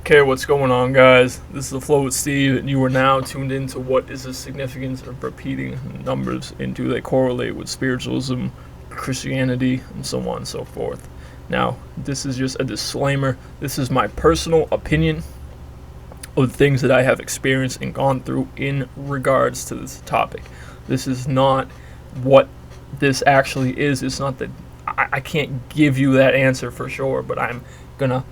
Okay, what's going on, guys? This is The Flow with Steve, and you are now tuned into what is the significance of repeating numbers and do they correlate with spiritualism, Christianity, and so on and so forth. Now, this is just a disclaimer. This is my personal opinion of the things that I have experienced and gone through in regards to this topic. This is not what this actually is. It's not that I can't give you that answer for sure, but I'm going to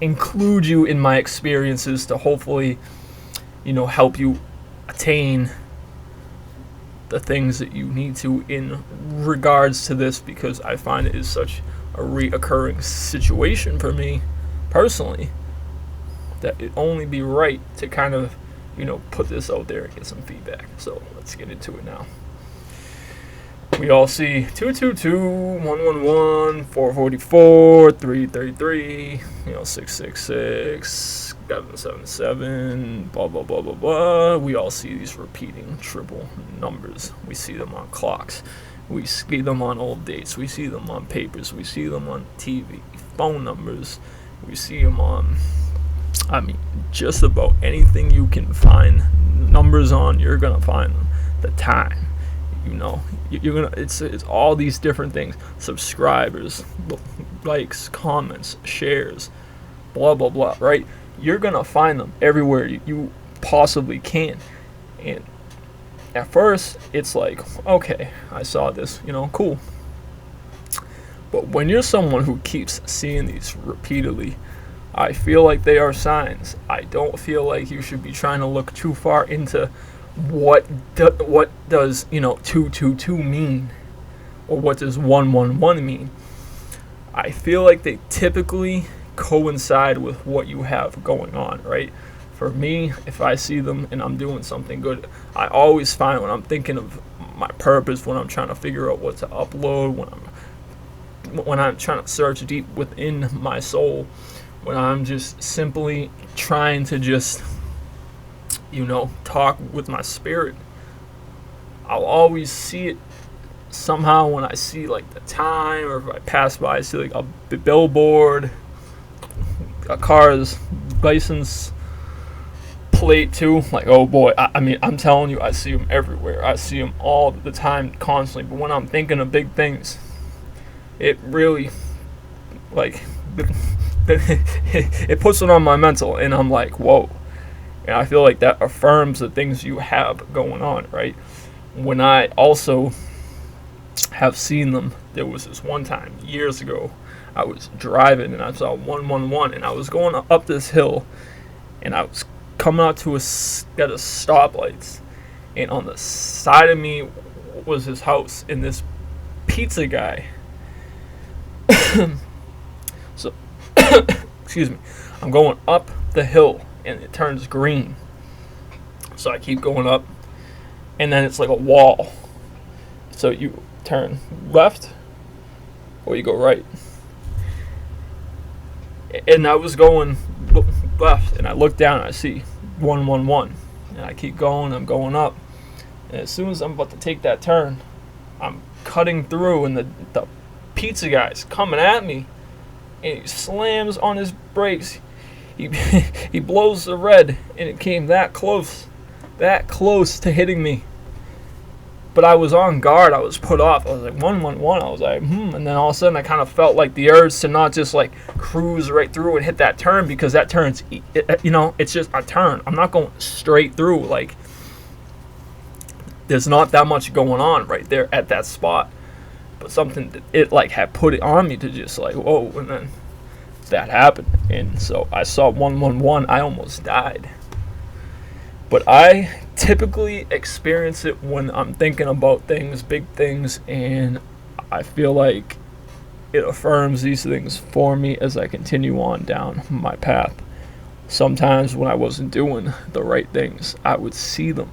include you in my experiences to hopefully, help you attain the things that you need to in regards to this, because I find it is such a reoccurring situation for me personally that it only be right to kind of, put this out there and get some feedback. So let's get into it now. We all see 222, 111, 444, 333, 666, 777, blah, blah, blah, blah, blah. We all see these repeating triple numbers. We see them on clocks. We see them on old dates. We see them on papers. We see them on TV, phone numbers. We see them on, just about anything you can find numbers on, you're going to find them. The time. You're gonna. It's all these different things: subscribers, likes, comments, shares, blah blah blah. Right? You're gonna find them everywhere you possibly can. And at first, it's like, okay, I saw this, cool. But when you're someone who keeps seeing these repeatedly, I feel like they are signs. I don't feel like you should be trying to look too far into what does 222 mean, or what does 111 mean. I feel like they typically coincide with what you have going on, right? For me, if I see them and I'm doing something good, I always find when I'm thinking of my purpose, when I'm trying to figure out what to upload, when I'm trying to search deep within my soul, when I'm just simply trying to just talk with my spirit, I'll always see it somehow when I see like the time, or if I pass by, I see like a billboard, a car's license plate too. Like, oh boy, I'm telling you, I see them everywhere. I see them all the time, constantly. But when I'm thinking of big things, it really, like, it puts it on my mental, and I'm like, whoa. And I feel like that affirms the things you have going on, right? When I also have seen them, there was this one time, years ago, I was driving and I saw 111, and I was going up this hill, and I was coming out to a set of stoplights, and on the side of me was his house, and this pizza guy. So, excuse me, I'm going up the hill, and it turns green. So I keep going up, and then it's like a wall. So you turn left or you go right. And I was going left, and I look down and I see 111. And I keep going, I'm going up. And as soon as I'm about to take that turn, I'm cutting through, and the pizza guy's coming at me, and he slams on his brakes. He blows the red, and it came that close to hitting me. But I was on guard. I was put off. I was like, 111. I was like, And then all of a sudden, I kind of felt like the urge to not just like cruise right through and hit that turn, because that turn's, it's just a turn. I'm not going straight through. Like, there's not that much going on right there at that spot. But something, it like had put it on me to just like, whoa, and then that happened. And so I saw 111. I almost died. But I typically experience it when I'm thinking about things, big things, and I feel like it affirms these things for me as I continue on down my path. Sometimes when I wasn't doing the right things, I would see them,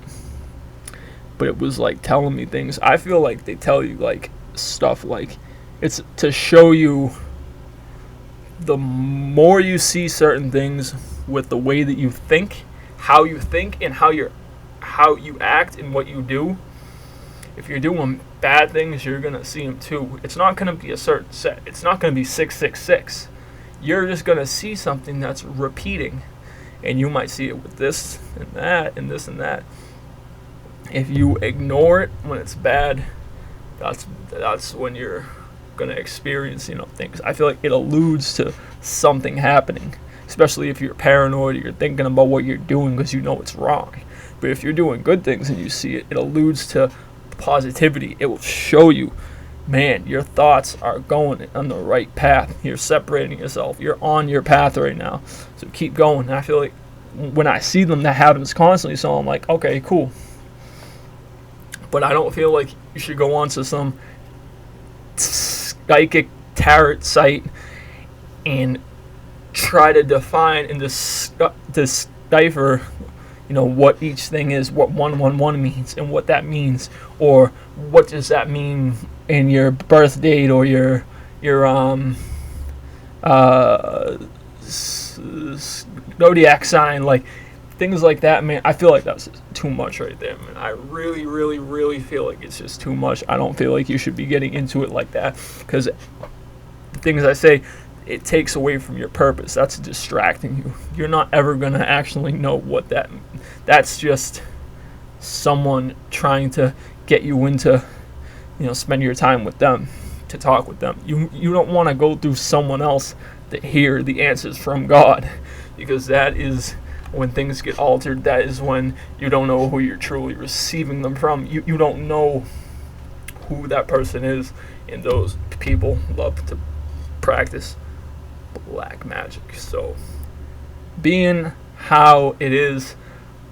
but it was like telling me things. I feel like they tell you like stuff, like it's to show you, the more you see certain things with the way that you think, how you think, and how you act and what you do, if you're doing bad things, you're going to see them too. It's not going to be a certain set. It's not going to be 666. you're just going to see something that's repeating. And you might see it with this and that and this and that. If you ignore it when it's bad, that's when you're going to experience, things. I feel like it alludes to something happening, especially if you're paranoid or you're thinking about what you're doing because you know it's wrong. But if you're doing good things and you see it, it alludes to positivity. It will show you, man, your thoughts are going on the right path. You're separating yourself. You're on your path right now. So keep going. And I feel like when I see them, that happens constantly. So I'm like, okay, cool. But I don't feel like you should go on to some psychic tarot site and try to define and decipher, what each thing is, what 111 means, and what that means, or what does that mean in your birth date or your zodiac sign, like things like that, man. I feel like that's too much right there, man. I really, really, really feel like it's just too much. I don't feel like you should be getting into it like that, because the things I say, it takes away from your purpose. That's distracting you. You're not ever going to actually know what that's just someone trying to get you into, spend your time with them, to talk with them. You don't want to go through someone else to hear the answers from God, because that is when things get altered. That is when you don't know who you're truly receiving them from. You don't know who that person is, and those people love to practice black magic. So being how it is,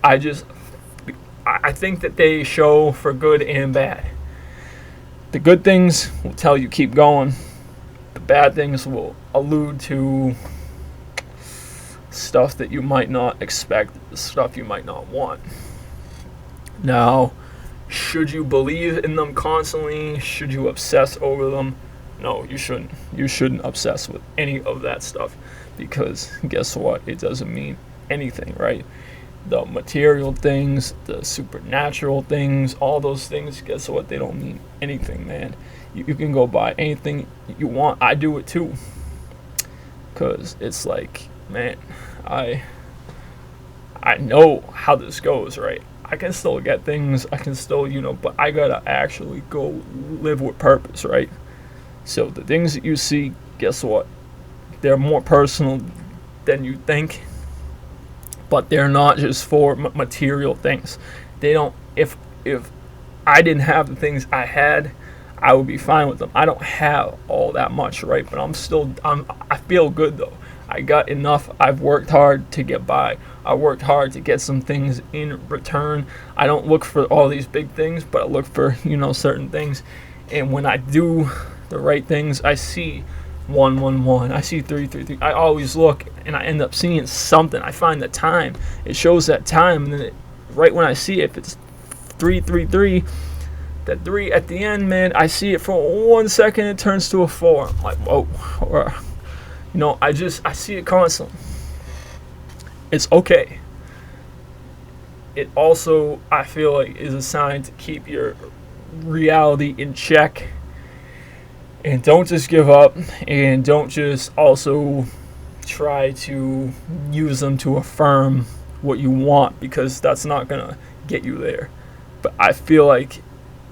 I think that they show for good and bad. The good things will tell you keep going. The bad things will allude to stuff that you might not expect, stuff you might not want. Now, should you believe in them constantly? Should you obsess over them? No, you shouldn't. You shouldn't obsess with any of that stuff, because guess what? It doesn't mean anything, right? The material things, the supernatural things, all those things, guess what? They don't mean anything, man. You can go buy anything you want. I do it too, because it's like, man, I know how this goes, right? I can still get things, I can still, but I gotta actually go live with purpose, right? So the things that you see, guess what? They're more personal than you think, but they're not just for material things. They don't. If I didn't have the things I had, I would be fine with them. I don't have all that much, right? But I feel good though. I got enough. I've worked hard to get by. I worked hard to get some things in return. I don't look for all these big things, but I look for, certain things. And when I do the right things, I see 111. I see 333. I always look, and I end up seeing something. I find the time. It shows that time, and then right when I see it, if it's 333, that 3 at the end, man, I see it for 1 second. It turns to a 4. I'm like, whoa. Or, I see it constantly. It's okay. It also, I feel like, is a sign to keep your reality in check. And don't just give up, and don't just also try to use them to affirm what you want, because that's not going to get you there. But I feel like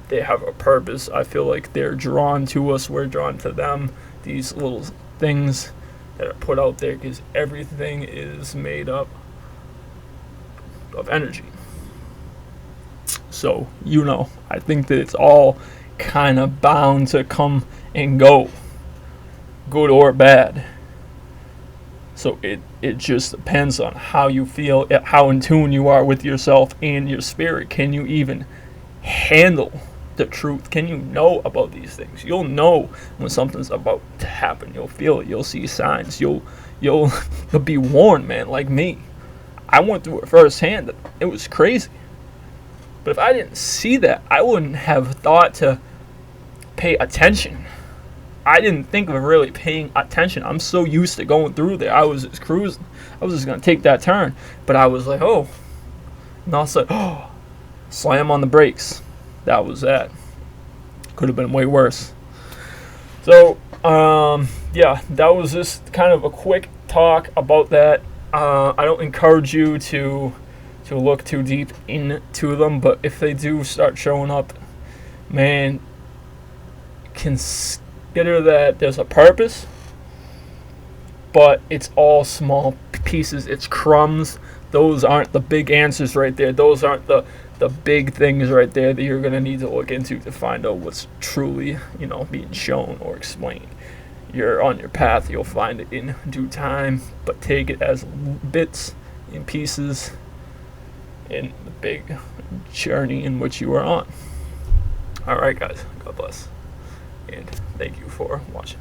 they have a purpose. I feel like they're drawn to us. We're drawn to them. These little things that are put out there, because everything is made up of energy. So, I think that it's all kind of bound to come and go, good or bad. So it just depends on how you feel, how in tune you are with yourself and your spirit. Can you even handle the truth? Can you know about these things? You'll know when something's about to happen. You'll feel it. You'll see signs. You'll be warned, man. Like me, I went through it firsthand. It was crazy. But if I didn't see that, I wouldn't have thought to pay attention. I didn't think of really paying attention. I'm so used to going through there. I was just cruising. I was just going to take that turn. But I was like, oh. And all of a sudden, slam on the brakes. That was that. Could have been way worse. So, yeah, that was just kind of a quick talk about that. I don't encourage you to look too deep into them, but if they do start showing up, man, consider that there's a purpose, but it's all small pieces. It's crumbs. Those aren't the big answers right there. Those aren't the big things right there that you're going to need to look into to find out what's truly, being shown or explained. You're on your path. You'll find it in due time, but take it as bits and pieces in the big journey in which you are on. All right, guys. God bless. And thank you for watching.